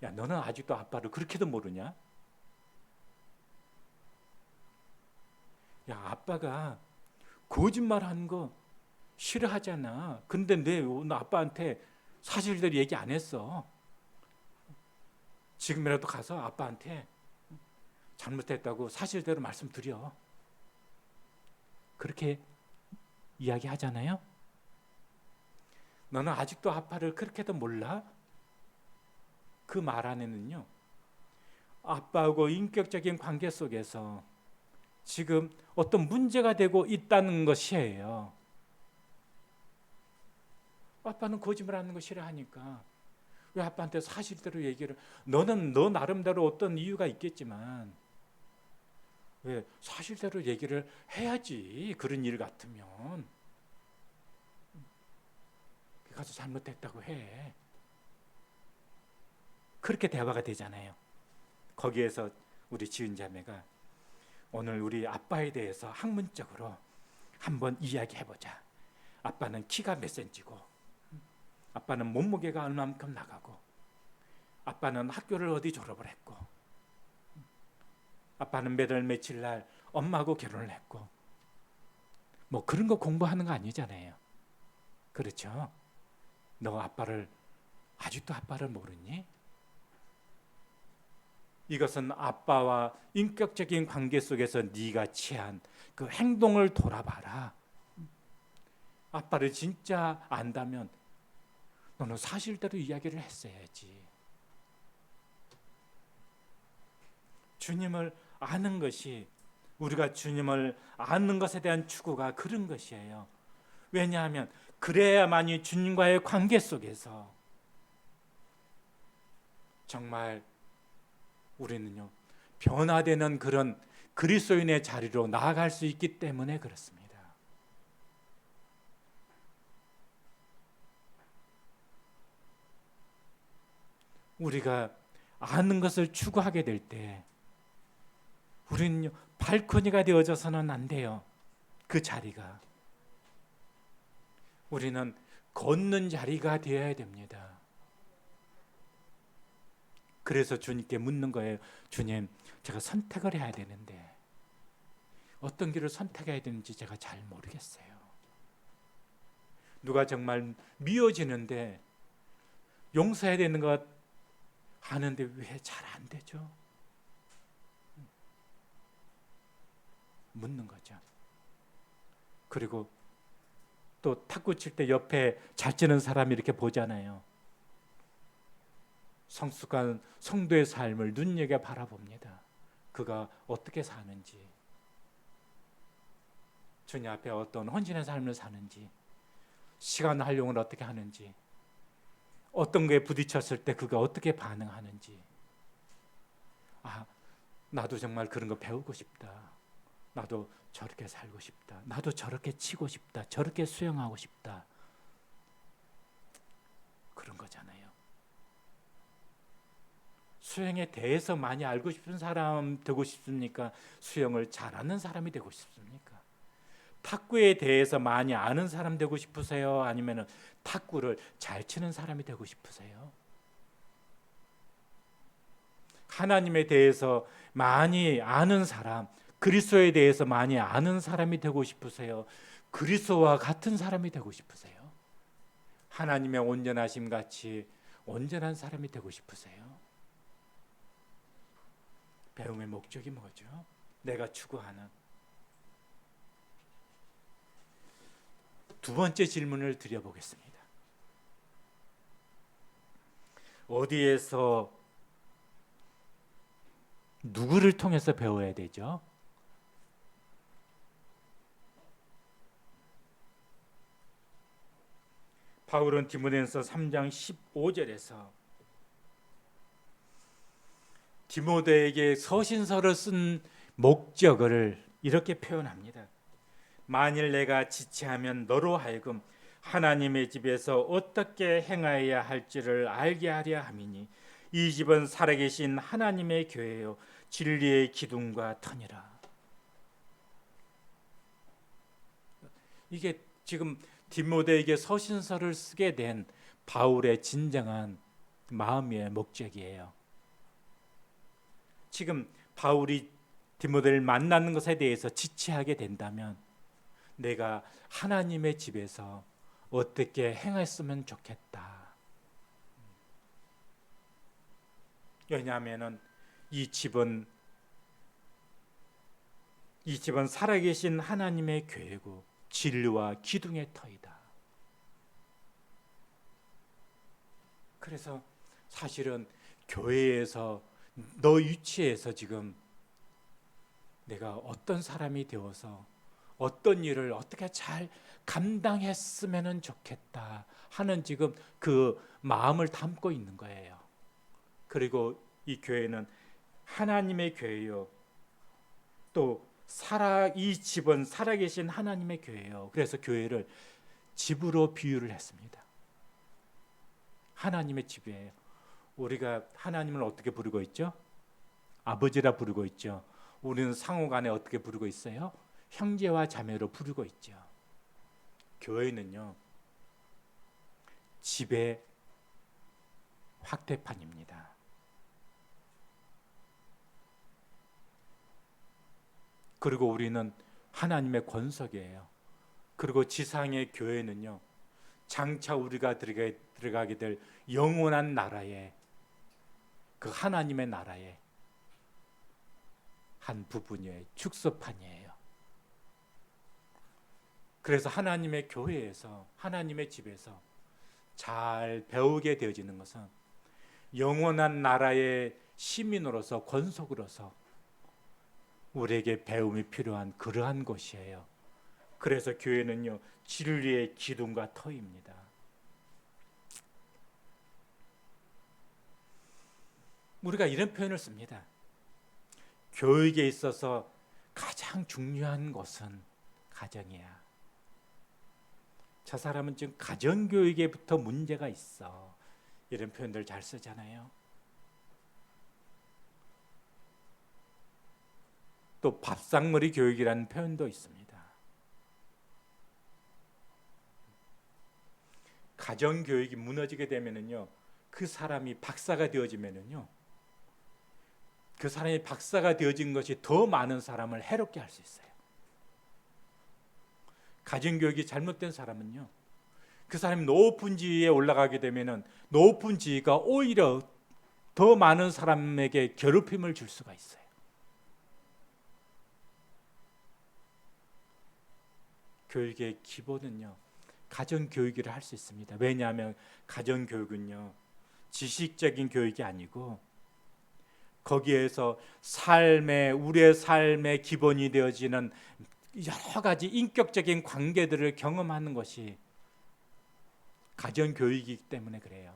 야, 너는 아직도 아빠를 그렇게도 모르냐? 야, 아빠가 거짓말하는 거 싫어하잖아. 근데 내 오늘 아빠한테 사실대로 얘기 안 했어. 지금이라도 가서 아빠한테 잘못했다고 사실대로 말씀드려. 그렇게 이야기하잖아요. 너는 아직도 아빠를 그렇게도 몰라? 그 말 안에는요, 아빠하고 인격적인 관계 속에서 지금 어떤 문제가 되고 있다는 것이에요. 아빠는 거짓말하는 거 싫어하니까 왜 아빠한테 사실대로 얘기를, 너는 너 나름대로 어떤 이유가 있겠지만 왜 사실대로 얘기를 해야지. 그런 일 같으면 가서 잘못했다고 해. 그렇게 대화가 되잖아요. 거기에서 우리 지은 자매가 오늘 우리 아빠에 대해서 학문적으로 한번 이야기해보자. 아빠는 키가 몇 센치고, 아빠는 몸무게가 얼마만큼 나가고, 아빠는 학교를 어디 졸업을 했고, 아빠는 몇 월 며칠 날 엄마하고 결혼을 했고, 뭐 그런 거 공부하는 거 아니잖아요. 그렇죠? 너 아직도 아빠를 모르니? 이것은 아빠와 인격적인 관계 속에서 네가 취한 그 행동을 돌아봐라. 아빠를 진짜 안다면 너는 사실대로 이야기를 했어야지. 주님을 아는 것이, 우리가 주님을 아는 것에 대한 추구가 그런 것이에요. 왜냐하면 그래야만이 주님과의 관계 속에서 정말 우리는요, 변화되는 그런 그리스도인의 자리로 나아갈 수 있기 때문에 그렇습니다. 우리가 아는 것을 추구하게 될 때 우리는 발코니가 되어져서는 안 돼요. 그 자리가. 우리는 걷는 자리가 되어야 됩니다. 그래서 주님께 묻는 거예요. 주님, 제가 선택을 해야 되는데 어떤 길을 선택해야 되는지 제가 잘 모르겠어요. 누가 정말 미워지는데 용서해야 되는 것 하는데 왜 잘 안 되죠? 묻는 거죠. 그리고 또 탁구 칠 때 옆에 잘 치는 사람이 이렇게 보잖아요. 성숙한 성도의 삶을 눈여겨 바라봅니다. 그가 어떻게 사는지, 주님 앞에 어떤 헌신의 삶을 사는지, 시간 활용을 어떻게 하는지, 어떤 거에 부딪혔을 때 그가 어떻게 반응하는지. 아, 나도 정말 그런 거 배우고 싶다. 나도 저렇게 살고 싶다. 나도 저렇게 치고 싶다. 저렇게 수영하고 싶다. 그런 거잖아요. 수영에 대해서 많이 알고 싶은 사람 되고 싶습니까? 수영을 잘하는 사람이 되고 싶습니까? 탁구에 대해서 많이 아는 사람 되고 싶으세요? 아니면 탁구를 잘 치는 사람이 되고 싶으세요? 하나님에 대해서 많이 아는 사람, 그리스도에 대해서 많이 아는 사람이 되고 싶으세요? 그리스도와 같은 사람이 되고 싶으세요? 하나님의 온전하심 같이 온전한 사람이 되고 싶으세요? 배움의 목적이 뭐죠? 내가 추구하는 두 번째 질문을 드려보겠습니다. 어디에서 누구를 통해서 배워야 되죠? 바울은 디모데전서 3장 15절에서 디모데에게 서신서를 쓴 목적을 이렇게 표현합니다. 만일 내가 지체하면 너로 하여금 하나님의 집에서 어떻게 행하여야 할지를 알게 하려 함이니 이 집은 살아계신 하나님의 교회요 진리의 기둥과 터니라. 이게 지금 디모데에게 서신서를 쓰게 된 바울의 진정한 마음의 목적이에요. 지금 바울이 디모데를 만나는 것에 대해서 지체하게 된다면 내가 하나님의 집에서 어떻게 행했으면 좋겠다. 왜냐하면 이 집은 살아계신 하나님의 교회고 진리와 기둥의 터이다. 그래서 사실은 교회에서 너 위치에서 지금 내가 어떤 사람이 되어서 어떤 일을 어떻게 잘 감당했으면 좋겠다 하는 지금 그 마음을 담고 있는 거예요. 그리고 이 교회는 하나님의 교회요. 또 이 집은 살아계신 하나님의 교회예요. 그래서 교회를 집으로 비유를 했습니다. 하나님의 집이에요. 우리가 하나님을 어떻게 부르고 있죠? 아버지라 부르고 있죠. 우리는 상호간에 어떻게 부르고 있어요? 형제와 자매로 부르고 있죠. 교회는요, 집의 확대판입니다. 그리고 우리는 하나님의 권석이에요. 그리고 지상의 교회는요, 장차 우리가 들어가게 될 영원한 나라에, 그 하나님의 나라의 한 부분이에요. 축소판이에요. 그래서 하나님의 교회에서, 하나님의 집에서 잘 배우게 되어지는 것은 영원한 나라의 시민으로서, 권속으로서 우리에게 배움이 필요한 그러한 것이에요. 그래서 교회는요, 진리의 기둥과 터입니다. 우리가 이런 표현을 씁니다. 교육에 있어서 가장 중요한 것은 가정이야. 저 사람은 지금 가정교육에부터 문제가 있어. 이런 표현들 잘 쓰잖아요. 또 밥상머리 교육이라는 표현도 있습니다. 가정교육이 무너지게 되면은요, 그 사람이 박사가 되어지면은요, 그 사람이 박사가 되어진 것이 더 많은 사람을 해롭게 할 수 있어요. 가정교육이 잘못된 사람은요, 그 사람이 높은 지위에 올라가게 되면은 높은 지위가 오히려 더 많은 사람에게 괴롭힘을 줄 수가 있어요. 교육의 기본은요, 가정교육이라 할 수 있습니다. 왜냐하면 가정교육은요, 지식적인 교육이 아니고 거기에서 우리의 삶의 기본이 되어지는 여러 가지 인격적인 관계들을 경험하는 것이 가정교육이기 때문에 그래요.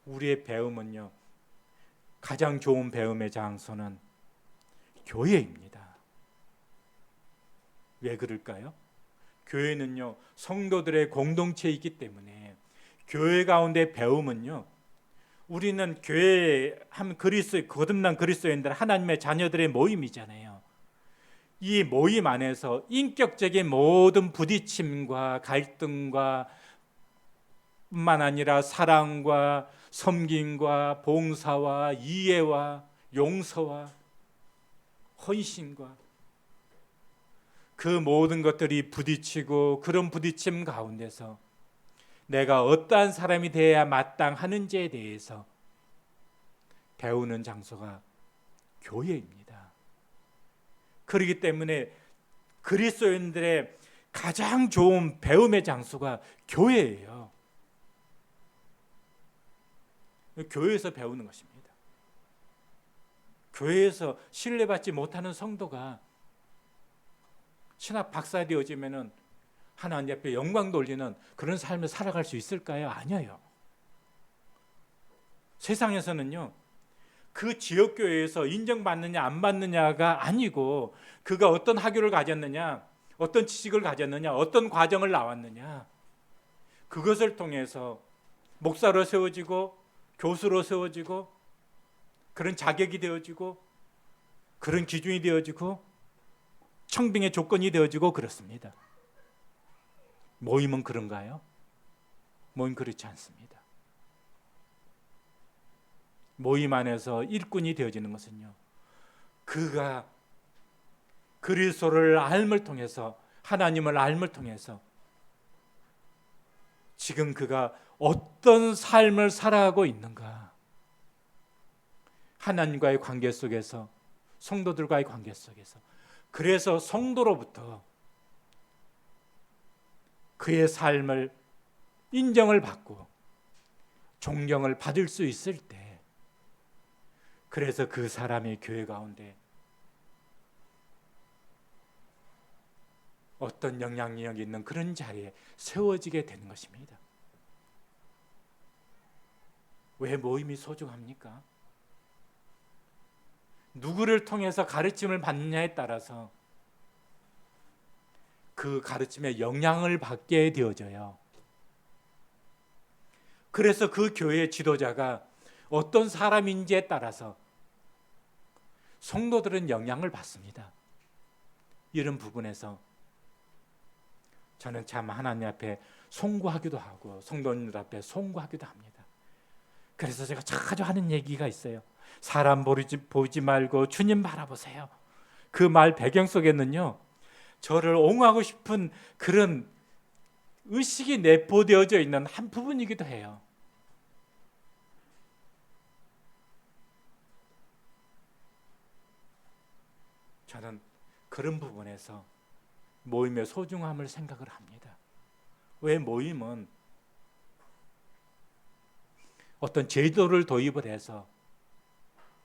우리의 배움은요, 가장 좋은 배움의 장소는 교회입니다. 왜 그럴까요? 교회는요, 성도들의 공동체이기 때문에 교회 가운데 배움은요, 우리는 교회 하면 거듭난 그리스도인들, 하나님의 자녀들의 모임이잖아요. 이 모임 안에서 인격적인 모든 부딪힘과 갈등과 뿐만 아니라 사랑과 섬김과 봉사와 이해와 용서와 헌신과 그 모든 것들이 부딪히고, 그런 부딪힘 가운데서 내가 어떠한 사람이 되어야 마땅하는지에 대해서 배우는 장소가 교회입니다. 그렇기 때문에 그리스도인들의 가장 좋은 배움의 장소가 교회예요. 교회에서 배우는 것입니다. 교회에서 신뢰받지 못하는 성도가 신학 박사 되어지면은 하나님 앞에 영광 돌리는 그런 삶을 살아갈 수 있을까요? 아니에요. 세상에서는요, 그 지역 교회에서 인정받느냐 안 받느냐가 아니고, 그가 어떤 학교를 가졌느냐, 어떤 지식을 가졌느냐, 어떤 과정을 나왔느냐, 그것을 통해서 목사로 세워지고 교수로 세워지고 그런 자격이 되어지고 그런 기준이 되어지고 청빙의 조건이 되어지고 그렇습니다. 모임은 그런가요? 모임 그렇지 않습니다. 모임 안에서 일꾼이 되어지는 것은요, 그가 그리스도를 알을 통해서, 하나님을 알을 통해서 지금 그가 어떤 삶을 살아가고 있는가, 하나님과의 관계 속에서, 성도들과의 관계 속에서, 그래서 성도로부터 그의 삶을 인정을 받고 존경을 받을 수 있을 때, 그래서 그 사람의 교회 가운데 어떤 영향력이 있는 그런 자리에 세워지게 되는 것입니다. 왜 모임이 소중합니까? 누구를 통해서 가르침을 받느냐에 따라서 그 가르침에 영향을 받게 되어져요. 그래서 그 교회의 지도자가 어떤 사람인지에 따라서 성도들은 영향을 받습니다. 이런 부분에서 저는 참 하나님 앞에 송구하기도 하고 성도님들 앞에 송구하기도 합니다. 그래서 제가 자주 하는 얘기가 있어요. 사람 보지 말고 주님 바라보세요. 그 말 배경 속에는요, 저를 옹호하고 싶은 그런 의식이 내포되어져 있는 한 부분이기도 해요. 저는 그런 부분에서 모임의 소중함을 생각을 합니다. 왜 모임은 어떤 제도를 도입을 해서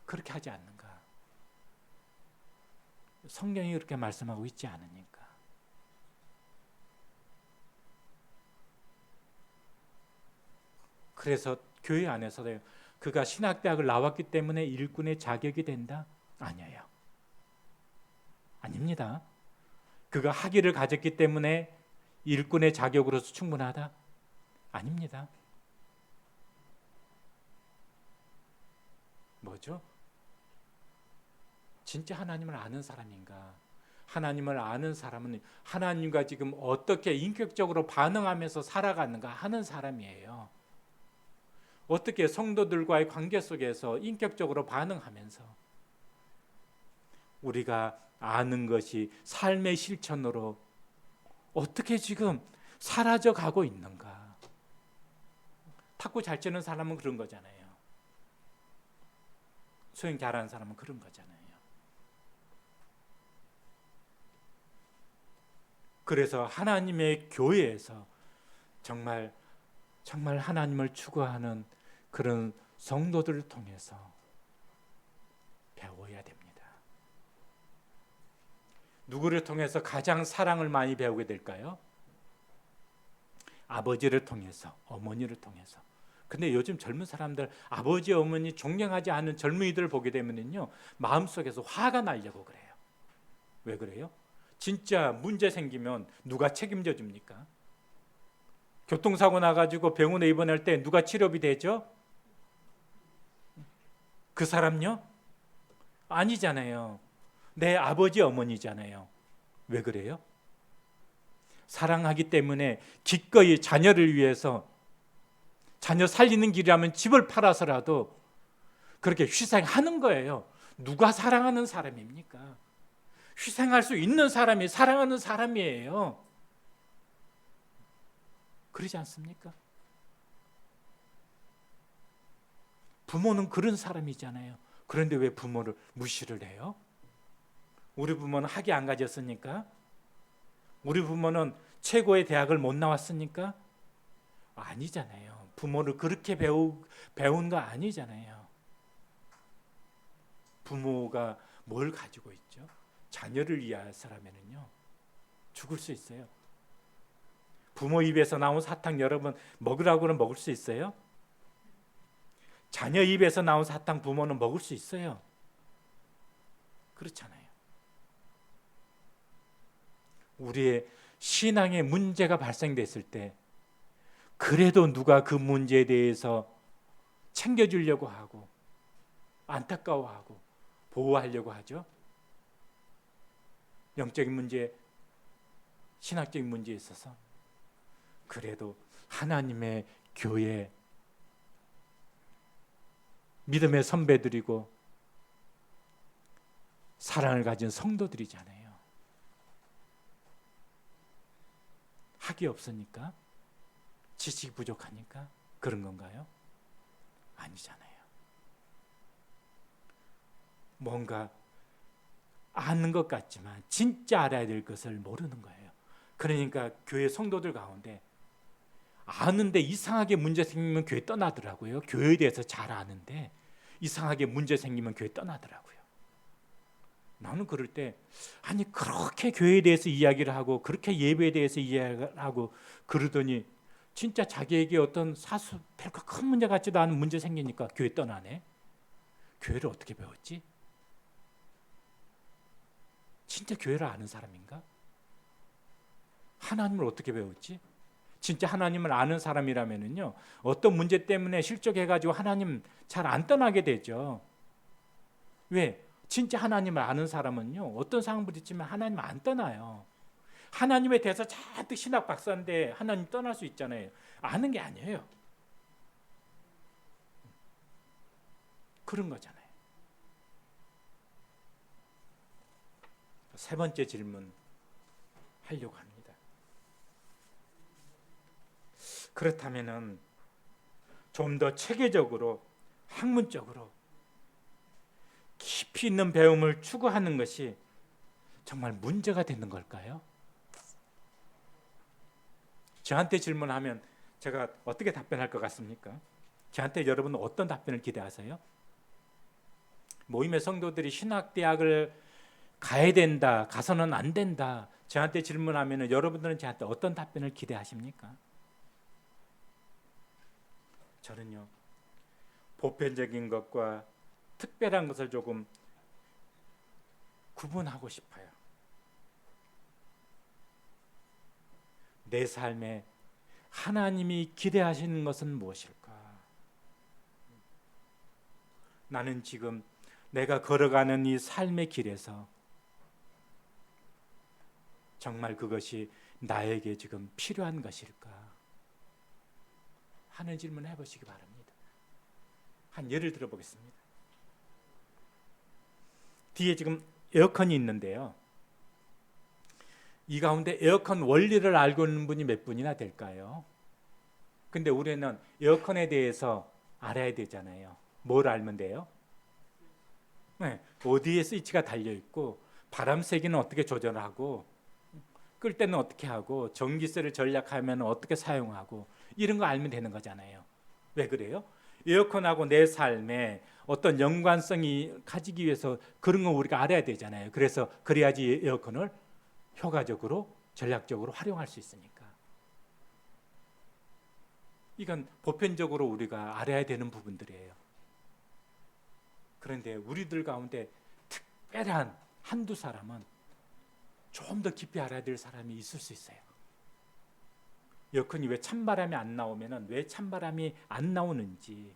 그렇게 하지 않는가? 성경이 그렇게 말씀하고 있지 않으니까. 그래서 교회 안에서도 그가 신학대학을 나왔기 때문에 일꾼의 자격이 된다? 아니에요. 아닙니다. 그가 학위를 가졌기 때문에 일꾼의 자격으로서 충분하다? 아닙니다. 뭐죠? 진짜 하나님을 아는 사람인가? 하나님을 아는 사람은 하나님과 지금 어떻게 인격적으로 반응하면서 살아가는가 하는 사람이에요. 어떻게 성도들과의 관계 속에서 인격적으로 반응하면서 우리가 아는 것이 삶의 실천으로 어떻게 지금 사라져 가고 있는가? 탁구 잘 치는 사람은 그런 거잖아요. 수영 잘하는 사람은 그런 거잖아요. 그래서 하나님의 교회에서 정말 하나님을 추구하는 그런 성도들을 통해서 배워야 됩니다. 누구를 통해서 가장 사랑을 많이 배우게 될까요? 아버지를 통해서, 어머니를 통해서. 근데 요즘 젊은 사람들 아버지 어머니 존경하지 않는 젊은이들을 보게 되면요 마음속에서 화가 나려고 그래요. 왜 그래요? 진짜 문제 생기면 누가 책임져 줍니까? 교통사고 나가지고 병원에 입원할 때 누가 치료비 대죠? 그 사람요? 아니잖아요. 내 아버지 어머니잖아요. 왜 그래요? 사랑하기 때문에 기꺼이 자녀를 위해서, 자녀 살리는 길이라면 집을 팔아서라도 그렇게 희생하는 거예요. 누가 사랑하는 사람입니까? 희생할 수 있는 사람이 사랑하는 사람이에요. 그러지 않습니까? 부모는 그런 사람이잖아요. 그런데 왜 부모를 무시를 해요? 우리 부모는 학위 안 가졌으니까? 우리 부모는 최고의 대학을 못 나왔으니까? 아니잖아요. 부모를 그렇게 배운 거 아니잖아요. 부모가 뭘 가지고 있죠? 자녀를 위해서라면요 죽을 수 있어요. 부모 입에서 나온 사탕 여러분 먹으라고는 먹을 수 있어요? 자녀 입에서 나온 사탕 부모는 먹을 수 있어요? 그렇잖아요. 우리의 신앙에 문제가 발생됐을 때 그래도 누가 그 문제에 대해서 챙겨주려고 하고 안타까워하고 보호하려고 하죠. 영적인 문제, 신학적인 문제에 있어서 그래도 하나님의 교회, 믿음의 선배들이고 사랑을 가진 성도들이잖아요. 학이 없으니까? 지식이 부족하니까? 그런 건가요? 아니잖아요. 뭔가 아는 것 같지만 진짜 알아야 될 것을 모르는 거예요. 그러니까 교회 성도들 가운데 아는데 이상하게 문제 생기면 교회 떠나더라고요. 교회에 대해서 잘 아는데 이상하게 문제 생기면 교회 떠나더라고요. 나는 그럴 때 아니 그렇게 교회에 대해서 이야기를 하고 그렇게 예배에 대해서 이야기를 하고 그러더니 진짜 자기에게 어떤 사소 별거 큰 문제 같지도 않은 문제 생기니까 교회 떠나네. 교회를 어떻게 배웠지? 진짜 교회를 아는 사람인가? 하나님을 어떻게 배웠지? 진짜 하나님을 아는 사람이라면요 어떤 문제 때문에 실족해가지고 하나님 잘 안 떠나게 되죠. 왜? 진짜 하나님을 아는 사람은요 어떤 상황 부딪히면 하나님 안 떠나요. 하나님에 대해서 잔뜩 신학 박사인데 하나님 떠날 수 있잖아요. 아는 게 아니에요. 그런 거잖아요. 세 번째 질문 하려고 합니다. 그렇다면은 좀 더 체계적으로 학문적으로 깊이 있는 배움을 추구하는 것이 정말 문제가 되는 걸까요? 저한테 질문하면 제가 어떻게 답변할 것 같습니까? 저한테 여러분은 어떤 답변을 기대하세요? 모임의 성도들이 신학대학을 가야 된다, 가서는 안 된다. 저한테 질문하면 여러분들은 저한테 어떤 답변을 기대하십니까? 저는요, 보편적인 것과 특별한 것을 조금 구분하고 싶어요. 내 삶에 하나님이 기대하시는 것은 무엇일까? 나는 지금 내가 걸어가는 이 삶의 길에서 정말 그것이 나에게 지금 필요한 것일까? 하는 질문을 해보시기 바랍니다. 한 예를 들어보겠습니다. 뒤에 지금 에어컨이 있는데요. 이 가운데 에어컨 원리를 알고 있는 분이 몇 분이나 될까요? 근데 우리는 에어컨에 대해서 알아야 되잖아요. 뭘 알면 돼요? 네, 어디에 스위치가 달려있고 바람 세기는 어떻게 조절하고 끌 때는 어떻게 하고 전기세를 절약하면 어떻게 사용하고 이런 거 알면 되는 거잖아요. 왜 그래요? 에어컨하고 내 삶에 어떤 연관성이 가지기 위해서 그런 거 우리가 알아야 되잖아요. 그래서 그래야지 에어컨을 효과적으로 전략적으로 활용할 수 있으니까. 이건 보편적으로 우리가 알아야 되는 부분들이에요. 그런데 우리들 가운데 특별한 한두 사람은 좀 더 깊이 알아야 될 사람이 있을 수 있어요. 에어컨이 왜 찬바람이 안 나오면은 왜 찬바람이 안 나오는지,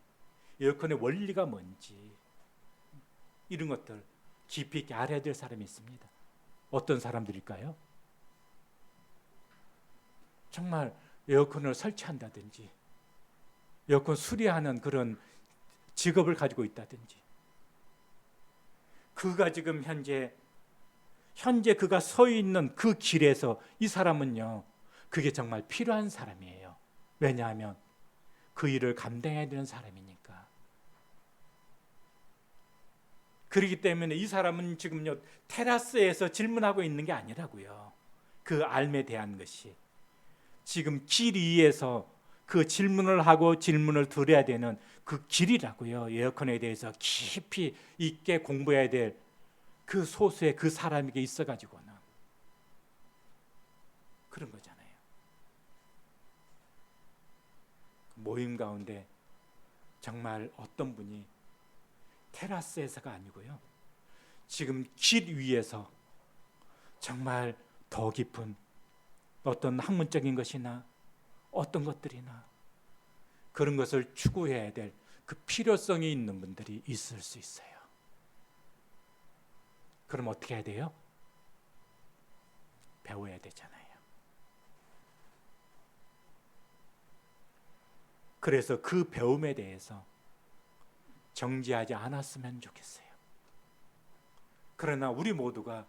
에어컨의 원리가 뭔지, 이런 것들 깊이 있게 알아야 될 사람이 있습니다. 어떤 사람들일까요? 정말 에어컨을 설치한다든지 에어컨 수리하는 그런 직업을 가지고 있다든지, 그가 지금 현재 그가 서 있는 그 길에서 이 사람은요, 그게 정말 필요한 사람이에요. 왜냐하면 그 일을 감당해야 되는 사람이니까. 그렇기 때문에 이 사람은 지금요, 테라스에서 질문하고 있는 게 아니라고요. 그 알에 대한 것이 지금 길 위에서 그 질문을 하고 질문을 들어야 되는 그 길이라고요. 에어컨에 대해서 깊이 있게 공부해야 될 그 소수의 그 사람에게 있어가지고는 그런 거잖아요. 모임 가운데 정말 어떤 분이 테라스에서가 아니고요, 지금 길 위에서 정말 더 깊은 어떤 학문적인 것이나 어떤 것들이나 그런 것을 추구해야 될 그 필요성이 있는 분들이 있을 수 있어요. 그럼 어떻게 해야 돼요? 배워야 되잖아요. 그래서 그 배움에 대해서 정지하지 않았으면 좋겠어요. 그러나 우리 모두가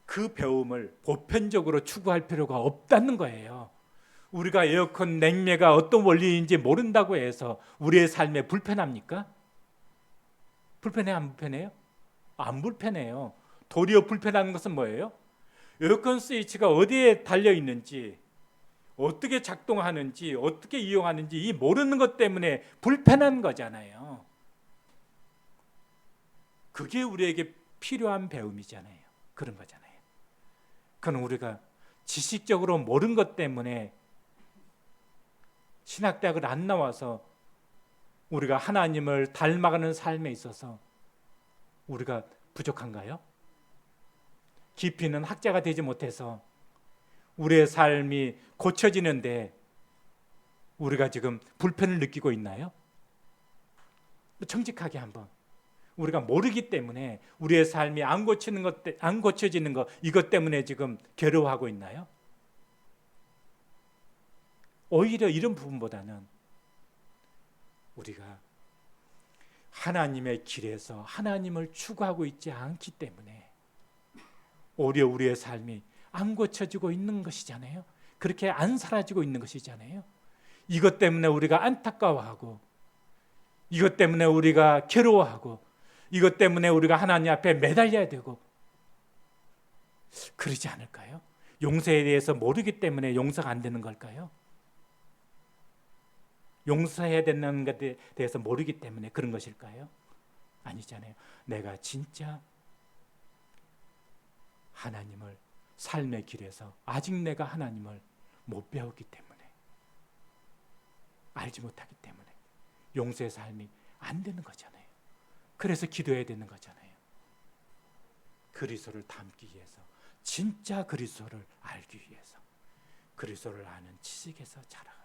그 배움을 보편적으로 추구할 필요가 없다는 거예요. 우리가 에어컨 냉매가 어떤 원리인지 모른다고 해서 우리의 삶에 불편합니까? 불편해요? 안 불편해요? 안 불편해요. 도리어 불편한 것은 뭐예요? 에어컨 스위치가 어디에 달려 있는지, 어떻게 작동하는지, 어떻게 이용하는지 이 모르는 것 때문에 불편한 거잖아요. 그게 우리에게 필요한 배움이잖아요. 그런 거잖아요. 그건 우리가 지식적으로 모르는 것 때문에 신학대학을 안 나와서 우리가 하나님을 닮아가는 삶에 있어서 우리가 부족한가요? 깊이 있는 학자가 되지 못해서 우리의 삶이 고쳐지는데 우리가 지금 불편을 느끼고 있나요? 정직하게 한번, 우리가 모르기 때문에 우리의 삶이 안 고쳐지는 것, 이것 때문에 지금 괴로워하고 있나요? 오히려 이런 부분보다는 우리가 하나님의 길에서 하나님을 추구하고 있지 않기 때문에 오히려 우리의 삶이 안 고쳐지고 있는 것이잖아요. 그렇게 안 사라지고 있는 것이잖아요. 이것 때문에 우리가 안타까워하고, 이것 때문에 우리가 괴로워하고, 이것 때문에 우리가 하나님 앞에 매달려야 되고, 그러지 않을까요? 용서에 대해서 모르기 때문에 용서가 안 되는 걸까요? 용서해야 되는 것에 대해서 모르기 때문에 그런 것일까요? 아니잖아요. 내가 진짜 하나님을 삶의 길에서 아직 내가 하나님을 못 배웠기 때문에, 알지 못하기 때문에 용서의 삶이 안 되는 거잖아요. 그래서 기도해야 되는 거잖아요. 그리스도를 닮기 위해서, 진짜 그리스도를 알기 위해서, 그리스도를 아는 지식에서 자라